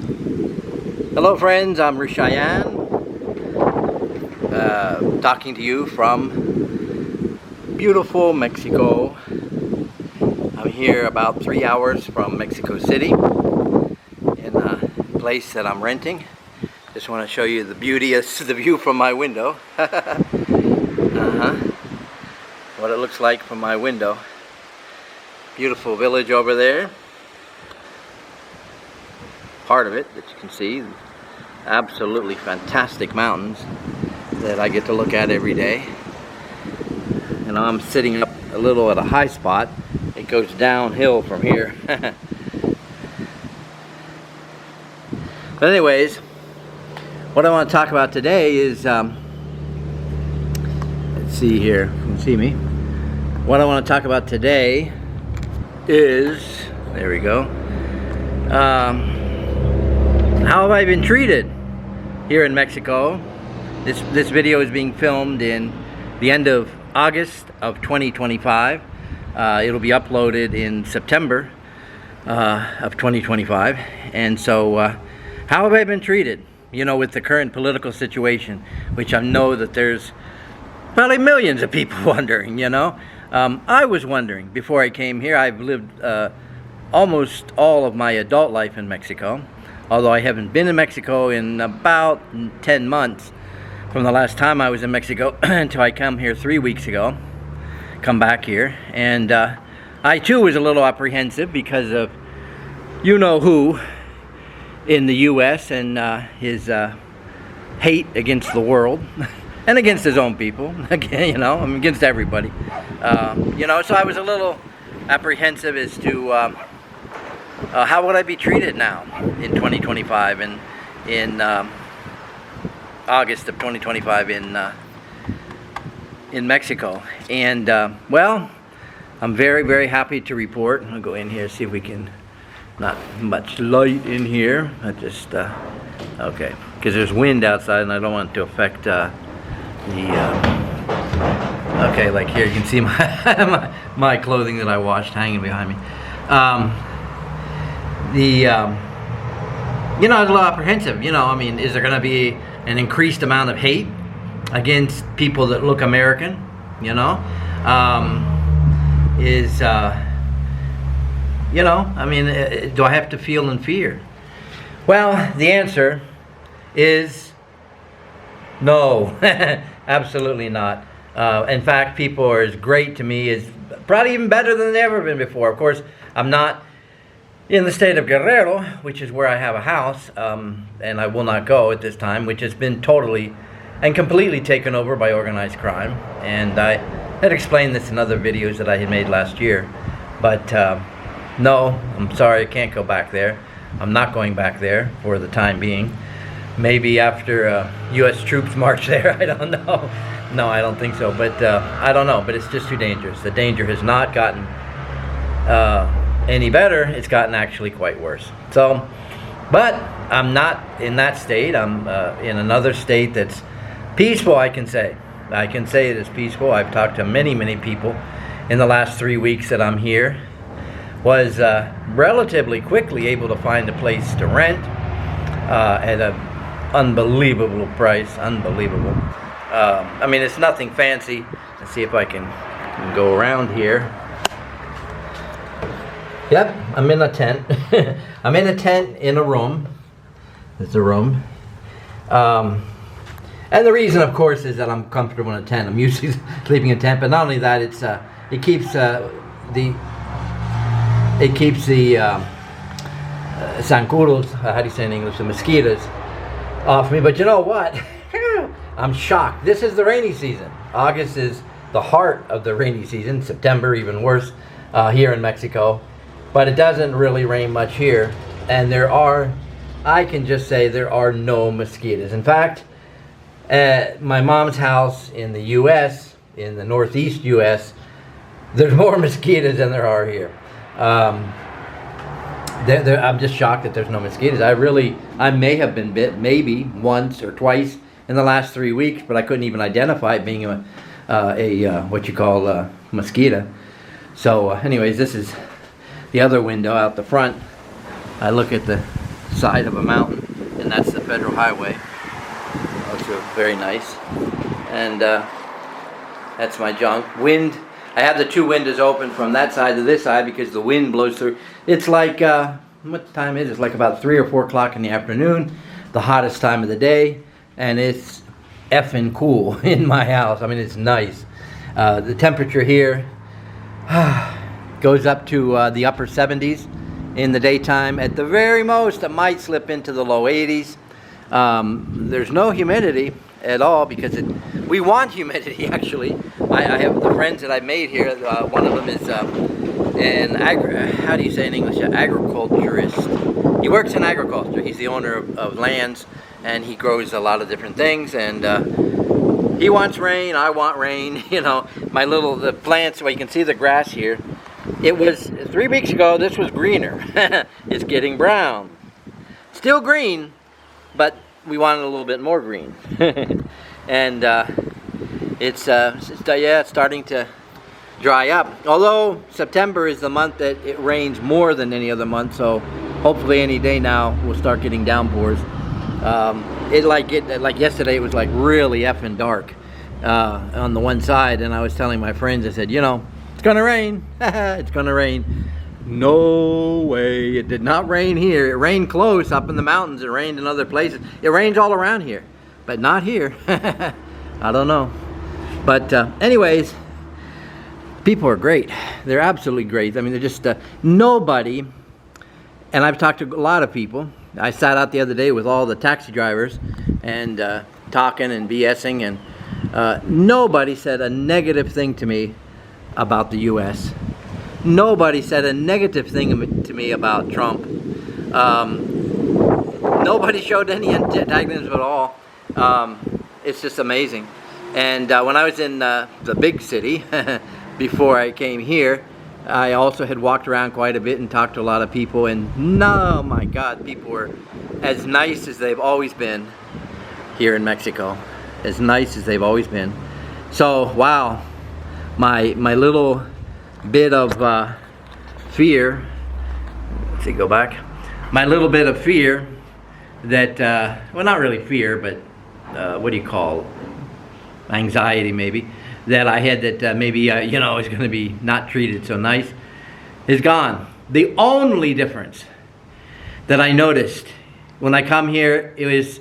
Hello friends, I'm Rishayan, talking to you from beautiful Mexico. I'm here about 3 hours from Mexico City in a place that I'm renting. Just want to show you the view from my window. What it looks like from my window. Beautiful village over there. Part of it that you can see. Absolutely fantastic mountains that I get to look at every day. And I'm sitting up a little at a high spot. It goes downhill from here. But anyways, what I want to talk about today is, let's see here, you can see me. What I want to talk about today is, there we go, how have I been treated here in Mexico? This video is being filmed in the end of August of 2025. It'll be uploaded in September of 2025. And so, how have I been treated? You know, with the current political situation, which I know that there's probably millions of people wondering, you know. I was wondering before I came here. I've lived almost all of my adult life in Mexico. Although I haven't been in Mexico in about 10 months from the last time I was in Mexico until I come here 3 weeks ago, come back here. And I too was a little apprehensive because of you-know-who in the U.S. and his hate against the world and against his own people, you know, I mean, against everybody. You know, so I was a little apprehensive as to how would I be treated now in 2025 and in August of 2025 in Mexico. And well, I'm very, very happy to report. I'll go in here, see if we can, not much light in here. I just, okay, because there's wind outside and I don't want it to affect okay, like here you can see my clothing that I washed hanging behind me. You know, I was a little apprehensive. You know, I mean, is there going to be an increased amount of hate against people that look American? You know, you know, I mean, do I have to feel in fear? Well, the answer is no, absolutely not. In fact, people are as great to me as probably even better than they've ever been before. Of course, I'm not in the state of Guerrero, which is where I have a house, and I will not go at this time, which has been totally and completely taken over by organized crime. And I had explained this in other videos that I had made last year. But no, I'm sorry, I can't go back there. I'm not going back there for the time being. Maybe after U.S. troops march there, I don't know. No, I don't think so, but I don't know, but it's just too dangerous. The danger has not gotten any better. It's gotten actually quite worse. So, but I'm not in that state. I'm in another state that's peaceful, I can say. I can say it is peaceful. I've talked to many, many people in the last 3 weeks that I'm here. Was relatively quickly able to find a place to rent at an unbelievable price. Unbelievable. I mean, it's nothing fancy. Let's see if I can go around here. Yep, I'm in a tent. I'm in a tent in a room. It's a room. And the reason, of course, is that I'm comfortable in a tent. I'm usually sleeping in a tent, but not only that, it keeps the zancudos, how do you say in English, the mosquitoes, off me. But you know what? I'm shocked. This is the rainy season. August is the heart of the rainy season. September even worse here in Mexico. But it doesn't really rain much here. And I can just say there are no mosquitoes. In fact, at my mom's house in the U.S., in the northeast U.S., there's more mosquitoes than there are here. I'm just shocked that there's no mosquitoes. I may have been bit maybe once or twice in the last 3 weeks, but I couldn't even identify it being a what you call mosquito. So anyways, this is the other window out the front. I look at the side of a mountain, and that's the federal highway. Also very nice. And that's my junk. Wind. I have the two windows open from that side to this side because the wind blows through. It's like, what time is it? It's like about 3 or 4 o'clock in the afternoon, the hottest time of the day, and it's effing cool in my house. I mean, it's nice. The temperature here goes up to the upper 70s in the daytime. At the very most, it might slip into the low 80s. There's no humidity at all because we want humidity, actually. I have the friends that I made here. One of them is how do you say in English? An agriculturist. He works in agriculture. He's the owner of lands, and he grows a lot of different things. And he wants rain. I want rain. You know, the plants. Well, you can see the grass here. It was 3 weeks ago. This was greener. It's getting brown. Still green, but we wanted a little bit more green. And it's starting to dry up. Although September is the month that it rains more than any other month, so hopefully any day now we'll start getting downpours. Like yesterday, it was like really effing dark on the one side, and I was telling my friends, I said, you know, it's gonna rain. It's gonna rain. No way. It did not rain here. It rained close up in the mountains. It rained in other places. It rains all around here, but not here. I don't know. But anyways, people are great. They're absolutely great. I mean, they're just nobody, and I've talked to a lot of people. I sat out the other day with all the taxi drivers and talking and BSing, and nobody said a negative thing to me about the U.S. Nobody said a negative thing to me about Trump. Nobody showed any antagonism at all. It's just amazing. And when I was in the big city, before I came here, I also had walked around quite a bit and talked to a lot of people, and no, my God, people were as nice as they've always been here in Mexico. As nice as they've always been. So, wow, my little bit of fear, let's see, go back. My little bit of fear that, well, not really fear, but what do you call, anxiety maybe, that I had that maybe, you know, I was going to be not treated so nice, is gone. The only difference that I noticed when I come here, it was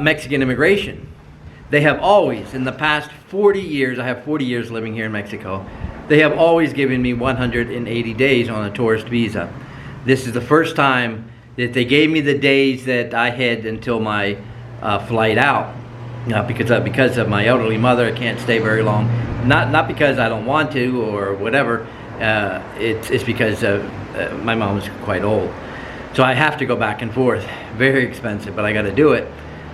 Mexican immigration. They have always, in the past 40 years, I have 40 years living here in Mexico, they have always given me 180 days on a tourist visa. This is the first time that they gave me the days that I had until my flight out. Because of my elderly mother, I can't stay very long. Not because I don't want to or whatever. It's because my mom is quite old. So I have to go back and forth. Very expensive, but I got to do it.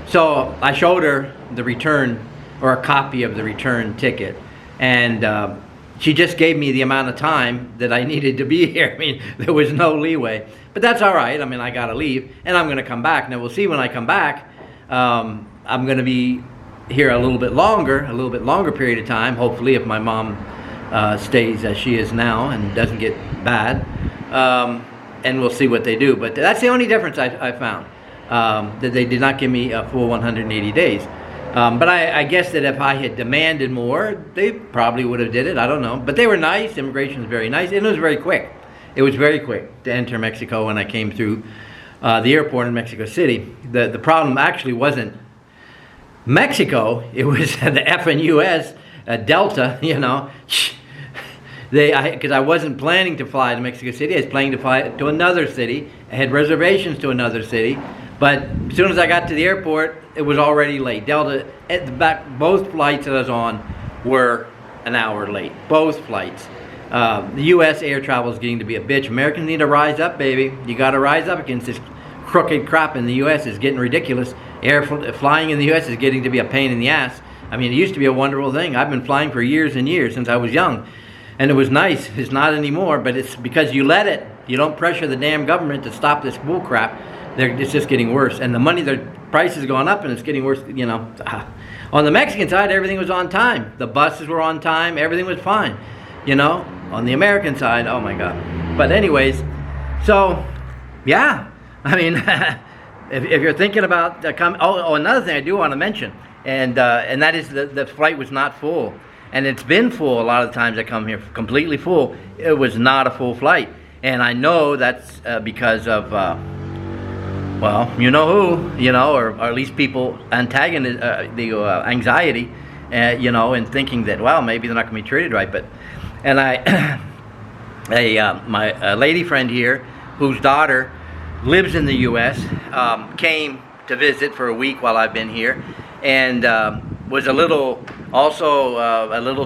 So I showed her the return, or a copy of the return ticket, and she just gave me the amount of time that I needed to be here. I mean, there was no leeway, but that's all right. I mean, I got to leave, and I'm going to come back. Now we'll see when I come back. I'm going to be here a little bit longer period of time, hopefully, if my mom stays as she is now and doesn't get bad, and we'll see what they do. But that's the only difference I found, that they did not give me a full 180 days. But I guess that if I had demanded more, they probably would have did it. I don't know. But they were nice. Immigration was very nice. And it was very quick. It was very quick to enter Mexico when I came through the airport in Mexico City. The problem actually wasn't Mexico. It was the effing U.S., Delta, you know. Because I wasn't planning to fly to Mexico City. I was planning to fly to another city. I had reservations to another city. But as soon as I got to the airport, it was already late. Delta, at the back, both flights that I was on were an hour late. Both flights. The U.S. air travel is getting to be a bitch. Americans need to rise up, baby. You got to rise up against this crooked crap in the U.S. It's getting ridiculous. Flying in the U.S. is getting to be a pain in the ass. I mean, it used to be a wonderful thing. I've been flying for years and years since I was young. And it was nice. It's not anymore, but it's because you let it. You don't pressure the damn government to stop this bull crap. It's just getting worse. And the price is going up, and it's getting worse, you know. On the Mexican side, everything was on time. The buses were on time. Everything was fine, you know. On the American side, oh my God. But anyways, so, yeah. I mean, if you're thinking about another thing I do want to mention, and that is the flight was not full, and it's been full a lot of the times I come here completely full. It was not a full flight, and I know that's because of well, you know who, you know, or at least people antagonize the anxiety, you know, and thinking that, well, maybe they're not going to be treated right. But, and my lady friend here, whose daughter lives in the U.S., came to visit for a week while I've been here, and was a little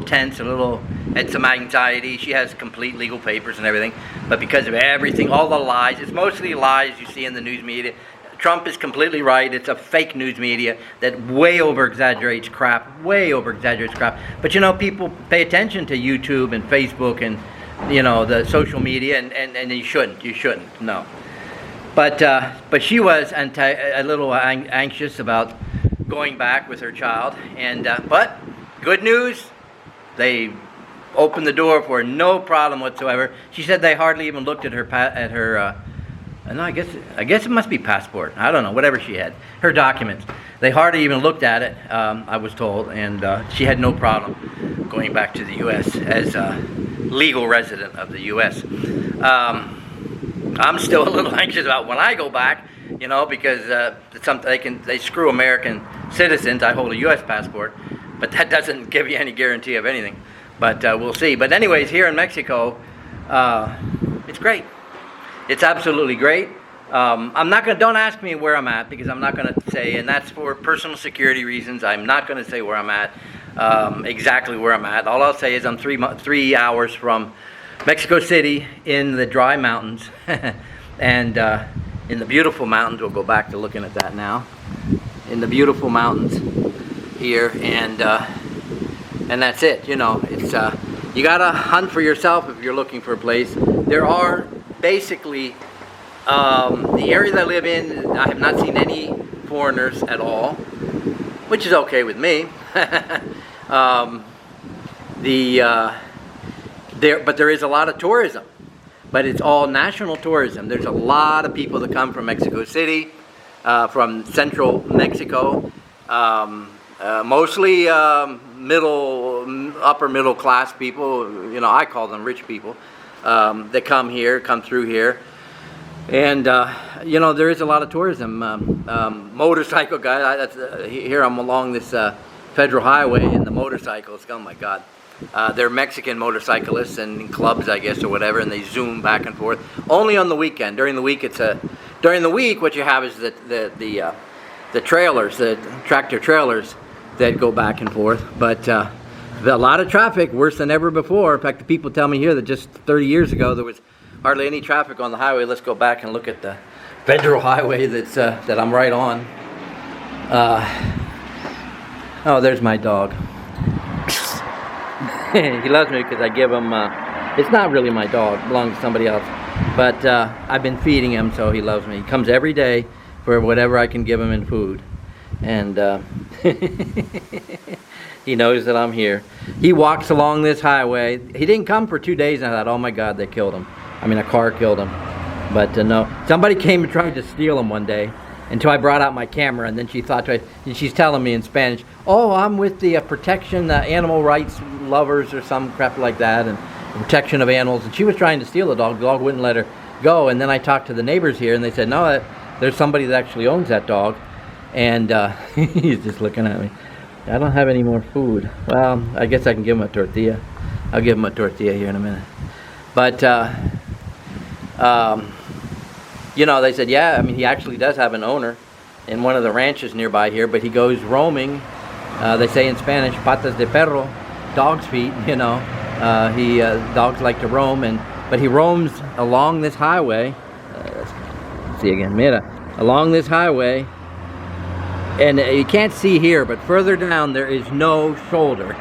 tense, had some anxiety. She has complete legal papers and everything, but because of everything, all the lies, it's mostly lies you see in the news media. Trump is completely right. It's a fake news media that way over-exaggerates crap, But you know, people pay attention to YouTube and Facebook and, you know, the social media, and you shouldn't, no. But she was a little anxious about going back with her child, and but good news, they opened the door for her, no problem whatsoever. She said they hardly even looked at her no, I guess it must be passport. I don't know, whatever she had, her documents. They hardly even looked at it, I was told, and she had no problem going back to the U.S. as a legal resident of the U.S. I'm still a little anxious about when I go back, you know, because they screw American citizens. I hold a U.S. passport, but that doesn't give you any guarantee of anything. But we'll see. But anyways, here in Mexico, it's great. It's absolutely great. I'm not gonna. Don't ask me where I'm at, because I'm not gonna say, and that's for personal security reasons. I'm not gonna say where I'm at, exactly where I'm at. All I'll say is I'm 3 hours from Mexico City in the dry mountains, and in the beautiful mountains. We'll go back to looking at that now. In the beautiful mountains here, and that's it. You know, it's you gotta hunt for yourself if you're looking for a place. There are basically the area that I live in, I have not seen any foreigners at all, which is okay with me. But there is a lot of tourism, but it's all national tourism. There's a lot of people that come from Mexico City, from central Mexico, mostly upper middle class people. You know, I call them rich people. That come through here, and you know, there is a lot of tourism. Motorcycle guys, here I'm along this federal highway, and the motorcycles, oh my God, they're Mexican motorcyclists and in clubs, I guess, or whatever, and they zoom back and forth. Only on the weekend. During the week, what you have is the trailers, the tractor trailers that go back and forth, but. A lot of traffic, worse than ever before. In fact, the people tell me here that just 30 years ago there was hardly any traffic on the highway. Let's go back and look at the federal highway that I'm right on. Oh, there's my dog. He loves me because I give him, it's not really my dog, it belongs to somebody else. But I've been feeding him, so he loves me. He comes every day for whatever I can give him in food. And he knows that I'm here. He walks along this highway. He didn't come for 2 days, and I thought, oh my God, they killed him. I mean, a car killed him. But no, somebody came and tried to steal him one day, until I brought out my camera, and then she thought, and she's telling me in Spanish, oh, I'm with the protection, animal rights lovers or some crap like that, and protection of animals. And she was trying to steal the dog. The dog wouldn't let her go. And then I talked to the neighbors here, and they said, no, there's somebody that actually owns that dog. And he's just looking at me. I don't have any more food. Well, I guess I can give him a tortilla. I'll give him a tortilla here in a minute. But, you know, they said, yeah, I mean, he actually does have an owner in one of the ranches nearby here, but he goes roaming. They say in Spanish, patas de perro, dog's feet, you know. Dogs like to roam, but he roams along this highway. Let's see again, mira, along this highway. And you can't see here, but further down there is no shoulder,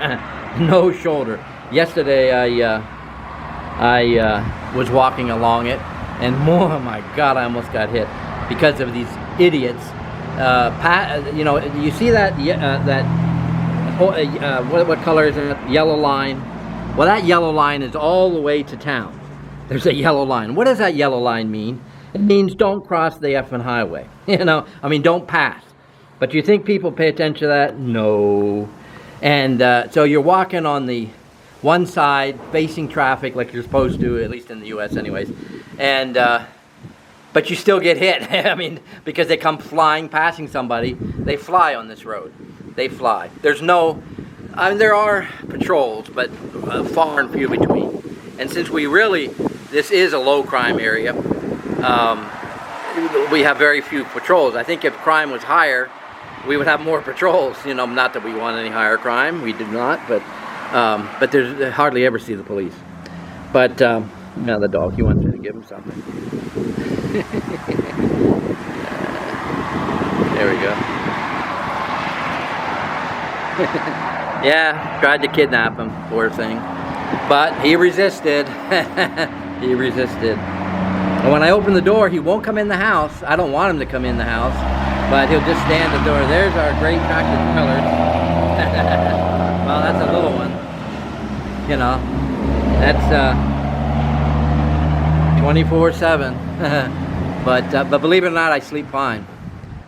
no shoulder. Yesterday I was walking along it, and oh my God, I almost got hit because of these idiots. You know, you see that what color is that? Yellow line. Well, that yellow line is all the way to town. There's a yellow line. What does that yellow line mean? It means don't cross the effing highway. You know, I mean, don't pass. But you think people pay attention to that? No. And so you're walking on the one side, facing traffic like you're supposed to, at least in the U.S. anyways. And but you still get hit. I mean, because they come flying, passing somebody. They fly on this road. They fly. There's no, I mean, there are patrols, but far and few between. And since this is a low crime area, we have very few patrols. I think if crime was higher, we would have more patrols. You know, not that we want any higher crime. We do not, but there's hardly ever see the police. But now the dog, he wants me to give him something. There we go. Yeah, tried to kidnap him, poor thing. But he resisted. He resisted. And when I open the door, he won't come in the house. I don't want him to come in the house, but he'll just stand at the door. There's our great tractor trailer. Well, that's a little one. You know, that's 24/7. But believe it or not, I sleep fine.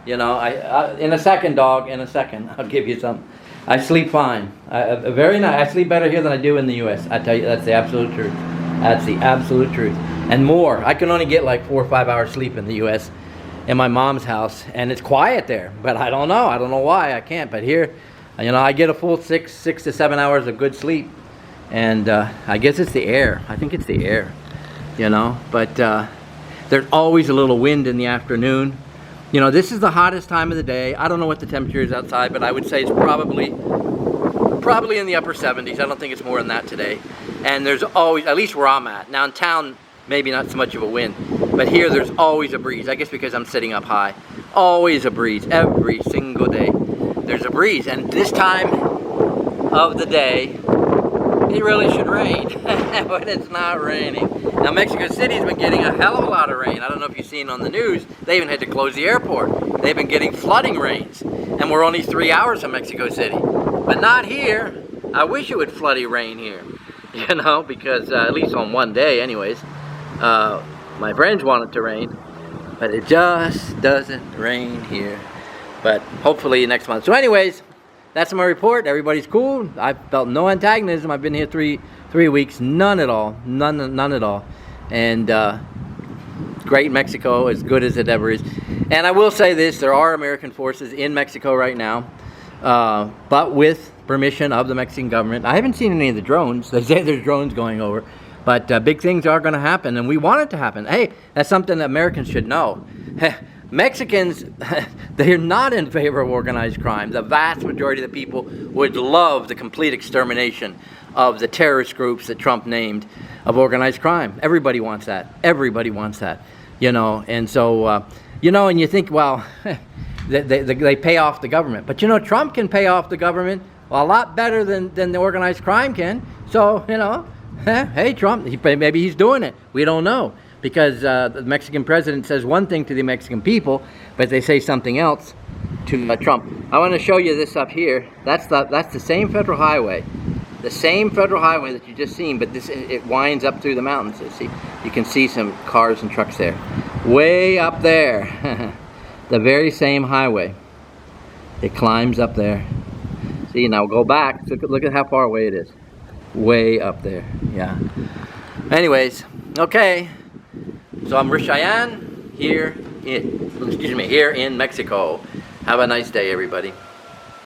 You know, I in a second, dog. In a second, I'll give you some. I sleep fine. Very nice. I sleep better here than I do in the U.S. I tell you, that's the absolute truth. That's the absolute truth. And more. I can only get like 4 or 5 hours sleep in the U.S. in my mom's house, and it's quiet there. But I don't know. I don't know why I can't. But here, you know, I get a full 6 to 7 hours of good sleep, and I guess it's the air. I think it's the air. You know, but there's always a little wind in the afternoon. You know, this is the hottest time of the day. I don't know what the temperature is outside, but I would say it's probably in the upper 70s. I don't think it's more than that today. And there's always, at least where I'm at. Now in town, maybe not so much of a wind, but here there's always a breeze. I guess because I'm sitting up high. Always a breeze, every single day. There's a breeze, and this time of the day, it really should rain, but it's not raining. Now Mexico City's been getting a hell of a lot of rain. I don't know if you've seen on the news, they even had to close the airport. They've been getting flooding rains, and we're only 3 hours from Mexico City. But not here. I wish it would floody rain here, you know, because at least on one day anyways. My friends want it to rain, but it just doesn't rain here. But hopefully next month. So anyways, that's my report. Everybody's cool. I felt no antagonism. I've been here three weeks. None at all. None at all. And great Mexico, as good as it ever is. And I will say this, there are American forces in Mexico right now, but with permission of the Mexican government. I haven't seen any of the drones. They say there's drones going over. But big things are going to happen, and we want it to happen. Hey, that's something that Americans should know. Mexicans, they're not in favor of organized crime. The vast majority of the people would love the complete extermination of the terrorist groups that Trump named of organized crime. Everybody wants that. Everybody wants that. You know, and so, you know, and you think, well, they pay off the government. But, you know, Trump can pay off the government a lot better than the organized crime can. So, you know, hey, Trump, maybe he's doing it. We don't know. Because the Mexican president says one thing to the Mexican people, but they say something else to Trump. I want to show you this up here. That's the same federal highway. The same federal highway that you just seen, but it winds up through the mountains. You can see some cars and trucks there. Way up there. The very same highway. It climbs up there. See, now go back. Look at how far away it is. Way up there. Yeah. Anyways, okay. So I'm Rishayan here in Mexico. Have a nice day, everybody.